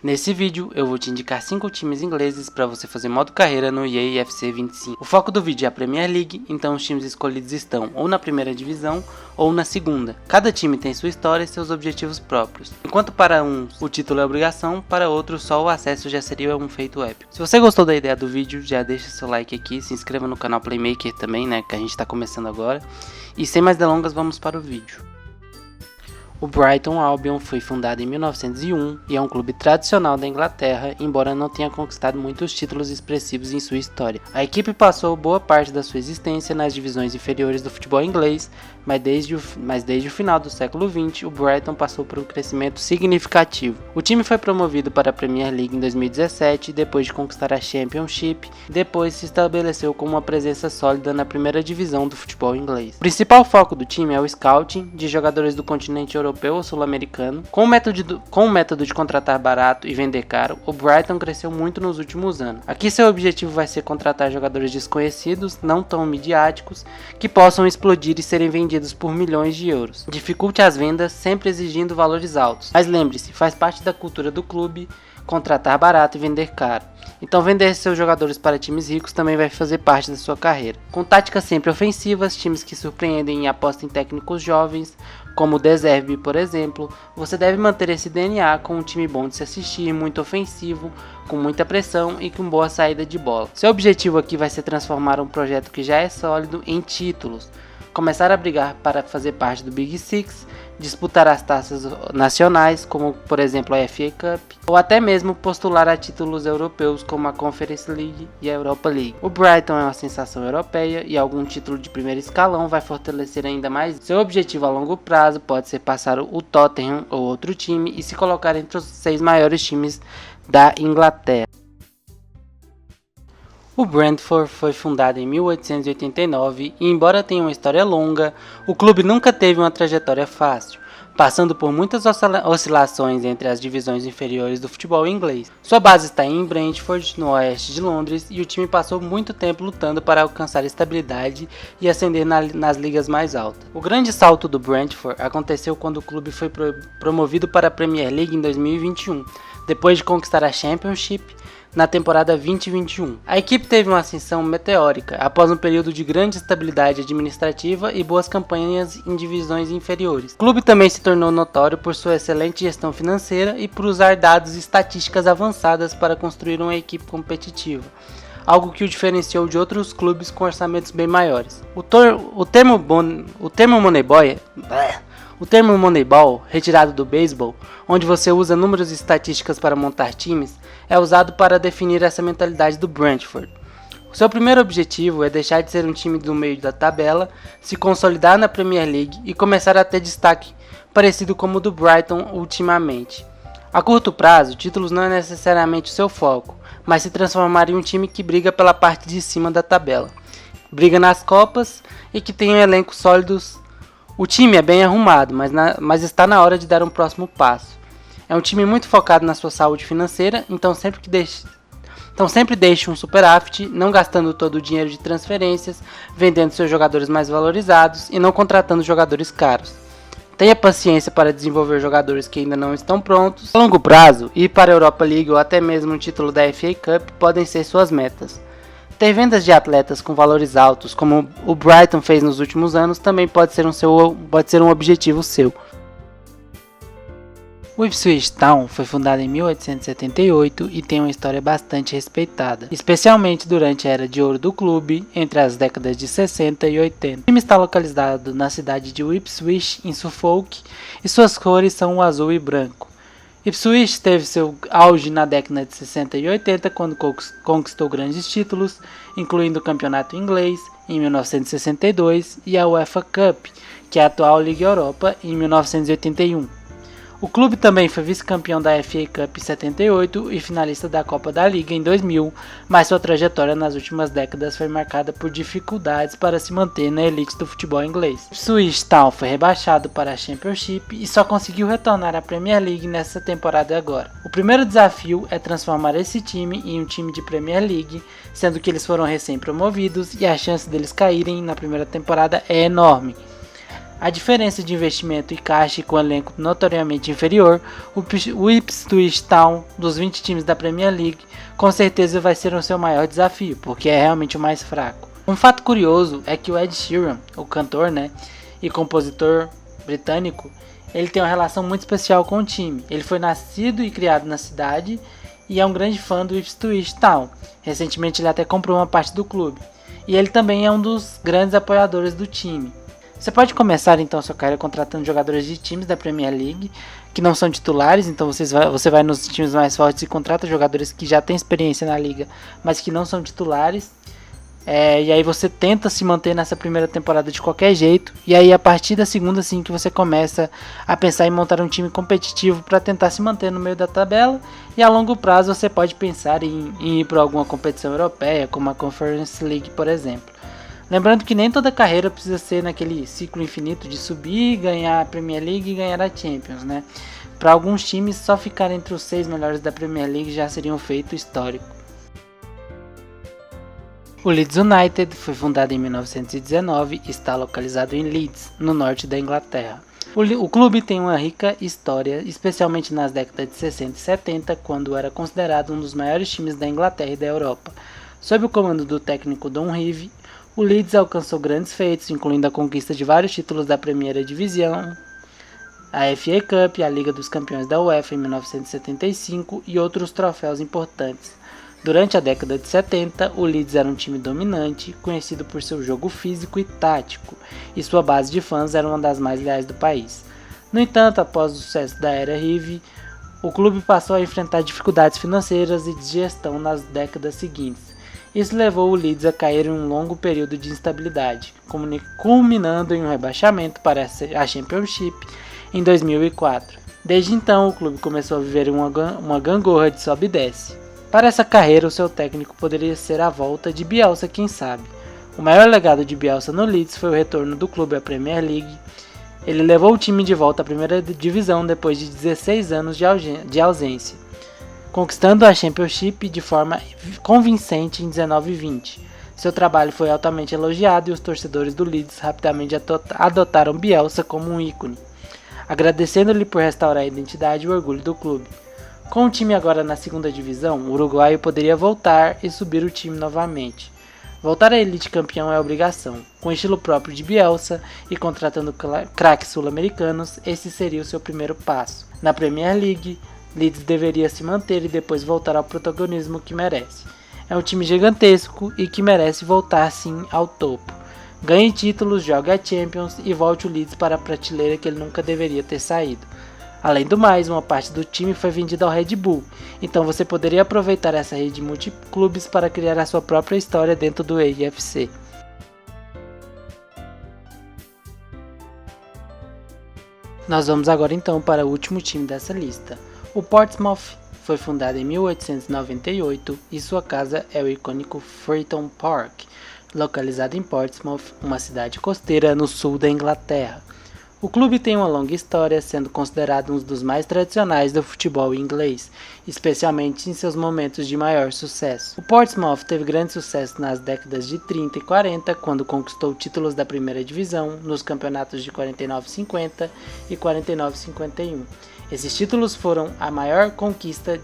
Nesse vídeo eu vou te indicar 5 times ingleses para você fazer modo carreira no EA FC 25. O foco do vídeo é a Premier League, então os times escolhidos estão ou na primeira divisão ou na segunda. Cada time tem sua história e seus objetivos próprios. Enquanto para uns o título é obrigação, para outros só o acesso já seria um feito épico. Se você gostou da ideia do vídeo, já deixa seu like aqui, se inscreva no canal Playmaker também, que a gente está começando agora. E sem mais delongas, vamos para o vídeo. O Brighton Albion foi fundado em 1901 e é um clube tradicional da Inglaterra, embora não tenha conquistado muitos títulos expressivos em sua história. A equipe passou boa parte da sua existência nas divisões inferiores do futebol inglês, mas desde o final do século XX, o Brighton passou por um crescimento significativo. O time foi promovido para a Premier League em 2017, depois de conquistar a Championship, depois se estabeleceu como uma presença sólida na primeira divisão do futebol inglês. O principal foco do time é o scouting de jogadores do continente europeu ou sul-americano. Com o método de contratar barato e vender caro, o Brighton cresceu muito nos últimos anos. Aqui seu objetivo vai ser contratar jogadores desconhecidos, não tão midiáticos, que possam explodir e serem vendidos por milhões de euros. Dificulte as vendas, sempre exigindo valores altos. Mas lembre-se, faz parte da cultura do clube contratar barato e vender caro. Então vender seus jogadores para times ricos também vai fazer parte da sua carreira. Com táticas sempre ofensivas, times que surpreendem e apostam em técnicos jovens, como o De Zerbi, por exemplo, você deve manter esse DNA com um time bom de se assistir, muito ofensivo, com muita pressão e com boa saída de bola. Seu objetivo aqui vai ser transformar um projeto que já é sólido em títulos, começar a brigar para fazer parte do Big Six, disputar as taças nacionais, como por exemplo a FA Cup, ou até mesmo postular a títulos europeus como a Conference League e a Europa League. O Brighton é uma sensação europeia e algum título de primeiro escalão vai fortalecer ainda mais. Seu objetivo a longo prazo pode ser passar o Tottenham ou outro time e se colocar entre os 6 maiores times da Inglaterra. O Brentford foi fundado em 1889 e, embora tenha uma história longa, o clube nunca teve uma trajetória fácil, passando por muitas oscilações entre as divisões inferiores do futebol inglês. Sua base está em Brentford, no oeste de Londres, e o time passou muito tempo lutando para alcançar estabilidade e ascender nas ligas mais altas. O grande salto do Brentford aconteceu quando o clube foi promovido para a Premier League em 2021, depois de conquistar a Championship na temporada 2021. A equipe teve uma ascensão meteórica após um período de grande estabilidade administrativa e boas campanhas em divisões inferiores. O clube também se tornou notório por sua excelente gestão financeira e por usar dados e estatísticas avançadas para construir uma equipe competitiva, algo que o diferenciou de outros clubes com orçamentos bem maiores. O termo Moneyball, retirado do beisebol, onde você usa números e estatísticas para montar times, é usado para definir essa mentalidade do Brentford. O seu primeiro objetivo é deixar de ser um time do meio da tabela, se consolidar na Premier League e começar a ter destaque parecido como o do Brighton ultimamente. A curto prazo, títulos não é necessariamente o seu foco, mas se transformar em um time que briga pela parte de cima da tabela, briga nas copas e que tem um elenco sólidos. O time é bem arrumado, mas está na hora de dar um próximo passo. É um time muito focado na sua saúde financeira, então sempre deixe um superávit, não gastando todo o dinheiro de transferências, vendendo seus jogadores mais valorizados e não contratando jogadores caros. Tenha paciência para desenvolver jogadores que ainda não estão prontos. A longo prazo, ir para a Europa League ou até mesmo um título da FA Cup podem ser suas metas. Ter vendas de atletas com valores altos, como o Brighton fez nos últimos anos, também pode ser um objetivo seu. O Ipswich Town foi fundado em 1878 e tem uma história bastante respeitada, especialmente durante a era de ouro do clube, entre as décadas de 60 e 80. O time está localizado na cidade de Ipswich, em Suffolk, e suas cores são o azul e branco. Ipswich teve seu auge na década de 60 e 80, quando conquistou grandes títulos, incluindo o Campeonato Inglês, em 1962, e a UEFA Cup, que é a atual Liga Europa, em 1981. O clube também foi vice-campeão da FA Cup em 78 e finalista da Copa da Liga em 2000, mas sua trajetória nas últimas décadas foi marcada por dificuldades para se manter na elite do futebol inglês. Ipswich Town foi rebaixado para a Championship e só conseguiu retornar à Premier League nessa temporada agora. O primeiro desafio é transformar esse time em um time de Premier League, sendo que eles foram recém-promovidos e a chance deles caírem na primeira temporada é enorme. A diferença de investimento e caixa com elenco notoriamente inferior, o Ipswich Town, dos 20 times da Premier League, com certeza vai ser o seu maior desafio, porque é realmente o mais fraco. Um fato curioso é que o Ed Sheeran, o cantor, e compositor britânico, ele tem uma relação muito especial com o time. Ele foi nascido e criado na cidade e é um grande fã do Ipswich Town. Recentemente ele até comprou uma parte do clube. E ele também é um dos grandes apoiadores do time. Você pode começar então sua carreira contratando jogadores de times da Premier League que não são titulares, então você vai nos times mais fortes e contrata jogadores que já têm experiência na liga, mas que não são titulares. E aí você tenta se manter nessa primeira temporada de qualquer jeito, e aí a partir da segunda sim que você começa a pensar em montar um time competitivo para tentar se manter no meio da tabela, e a longo prazo você pode pensar em ir para alguma competição europeia, como a Conference League, por exemplo. Lembrando que nem toda carreira precisa ser naquele ciclo infinito de subir, ganhar a Premier League e ganhar a Champions, Para alguns times, só ficar entre os 6 melhores da Premier League já seria um feito histórico. O Leeds United foi fundado em 1919 e está localizado em Leeds, no norte da Inglaterra. O clube tem uma rica história, especialmente nas décadas de 60 e 70, quando era considerado um dos maiores times da Inglaterra e da Europa. Sob o comando do técnico Don Revie, o Leeds alcançou grandes feitos, incluindo a conquista de vários títulos da Primeira Divisão, a FA Cup, a Liga dos Campeões da UEFA em 1975 e outros troféus importantes. Durante a década de 70, o Leeds era um time dominante, conhecido por seu jogo físico e tático, e sua base de fãs era uma das mais leais do país. No entanto, após o sucesso da era Revie, o clube passou a enfrentar dificuldades financeiras e de gestão nas décadas seguintes. Isso levou o Leeds a cair em um longo período de instabilidade, culminando em um rebaixamento para a Championship em 2004. Desde então, o clube começou a viver uma gangorra de sobe e desce. Para essa carreira, o seu técnico poderia ser a volta de Bielsa, quem sabe. O maior legado de Bielsa no Leeds foi o retorno do clube à Premier League. Ele levou o time de volta à primeira divisão depois de 16 anos de ausência, conquistando a Championship de forma convincente em 19 e 20. Seu trabalho foi altamente elogiado e os torcedores do Leeds rapidamente adotaram Bielsa como um ícone, agradecendo-lhe por restaurar a identidade e o orgulho do clube. Com o time agora na segunda divisão, o uruguaio poderia voltar e subir o time novamente. Voltar à elite campeão é obrigação. Com estilo próprio de Bielsa e contratando craques sul-americanos, esse seria o seu primeiro passo. Na Premier League, Leeds deveria se manter e depois voltar ao protagonismo que merece. É um time gigantesco e que merece voltar sim ao topo. Ganhe títulos, jogue a Champions e volte o Leeds para a prateleira que ele nunca deveria ter saído. Além do mais, uma parte do time foi vendida ao Red Bull, então você poderia aproveitar essa rede multiclubes para criar a sua própria história dentro do AFC. Nós vamos agora então para o último time dessa lista. O Portsmouth foi fundado em 1898 e sua casa é o icônico Fratton Park, localizado em Portsmouth, uma cidade costeira no sul da Inglaterra. O clube tem uma longa história, sendo considerado um dos mais tradicionais do futebol inglês, especialmente em seus momentos de maior sucesso. O Portsmouth teve grande sucesso nas décadas de 30 e 40, quando conquistou títulos da primeira divisão nos campeonatos de 49-50 e 49-51. Esses títulos foram a maior conquista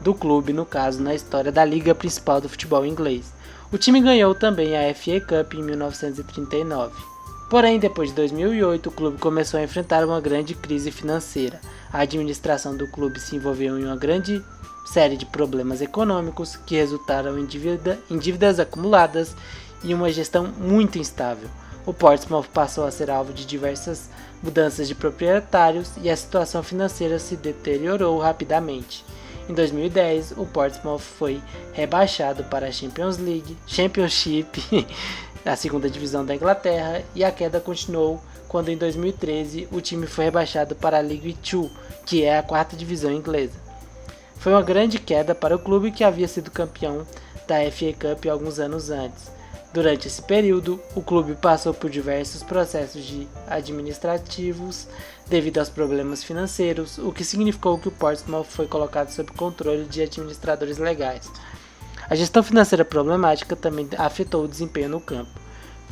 do clube, no caso, na história da liga principal do futebol inglês. O time ganhou também a FA Cup em 1939. Porém, depois de 2008, o clube começou a enfrentar uma grande crise financeira. A administração do clube se envolveu em uma grande série de problemas econômicos que resultaram em dívidas acumuladas e uma gestão muito instável. O Portsmouth passou a ser alvo de diversas mudanças de proprietários e a situação financeira se deteriorou rapidamente. Em 2010, o Portsmouth foi rebaixado para a Championship, a segunda divisão da Inglaterra, e a queda continuou quando em 2013 o time foi rebaixado para a League 2, que é a quarta divisão inglesa. Foi uma grande queda para o clube que havia sido campeão da FA Cup alguns anos antes. Durante esse período, o clube passou por diversos processos administrativos devido aos problemas financeiros, o que significou que o Portsmouth foi colocado sob controle de administradores legais. A gestão financeira problemática também afetou o desempenho no campo.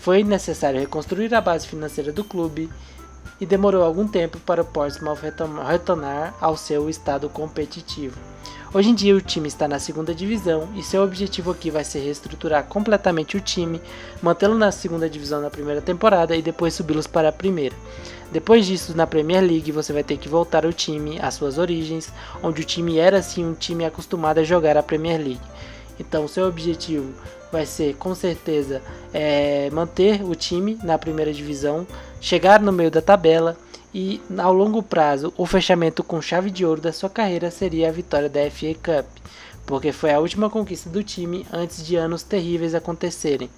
Foi necessário reconstruir a base financeira do clube e demorou algum tempo para o Portsmouth retornar ao seu estado competitivo. Hoje em dia o time está na segunda divisão e seu objetivo aqui vai ser reestruturar completamente o time, mantê-lo na segunda divisão na primeira temporada e depois subi-los para a primeira. Depois disso, na Premier League, você vai ter que voltar o time às suas origens, onde o time era sim um time acostumado a jogar a Premier League. Então, seu objetivo vai ser, com certeza, manter o time na primeira divisão, chegar no meio da tabela e, ao longo prazo, o fechamento com chave de ouro da sua carreira seria a vitória da FA Cup, porque foi a última conquista do time antes de anos terríveis acontecerem.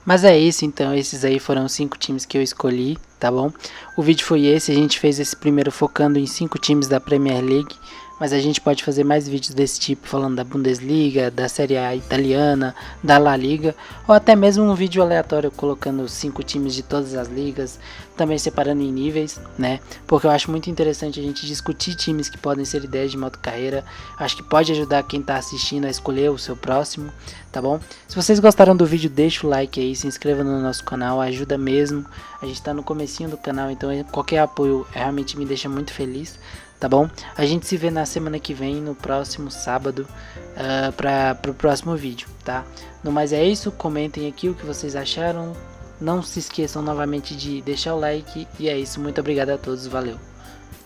Mas é isso, então, esses aí foram os 5 times que eu escolhi, tá bom? O vídeo foi esse, a gente fez esse primeiro focando em 5 times da Premier League, mas a gente pode fazer mais vídeos desse tipo, falando da Bundesliga, da Série A italiana, da La Liga, ou até mesmo um vídeo aleatório colocando 5 times de todas as ligas, também separando em níveis, né? Porque eu acho muito interessante a gente discutir times que podem ser ideias de modo carreira, acho que pode ajudar quem tá assistindo a escolher o seu próximo, tá bom? Se vocês gostaram do vídeo, deixa o like aí, se inscreva no nosso canal, ajuda mesmo, a gente tá no comecinho do canal, então qualquer apoio realmente me deixa muito feliz. Tá bom? A gente se vê na semana que vem, no próximo sábado, para o próximo vídeo, tá? No mais é isso, comentem aqui o que vocês acharam. Não se esqueçam novamente de deixar o like. E é isso, muito obrigado a todos, valeu!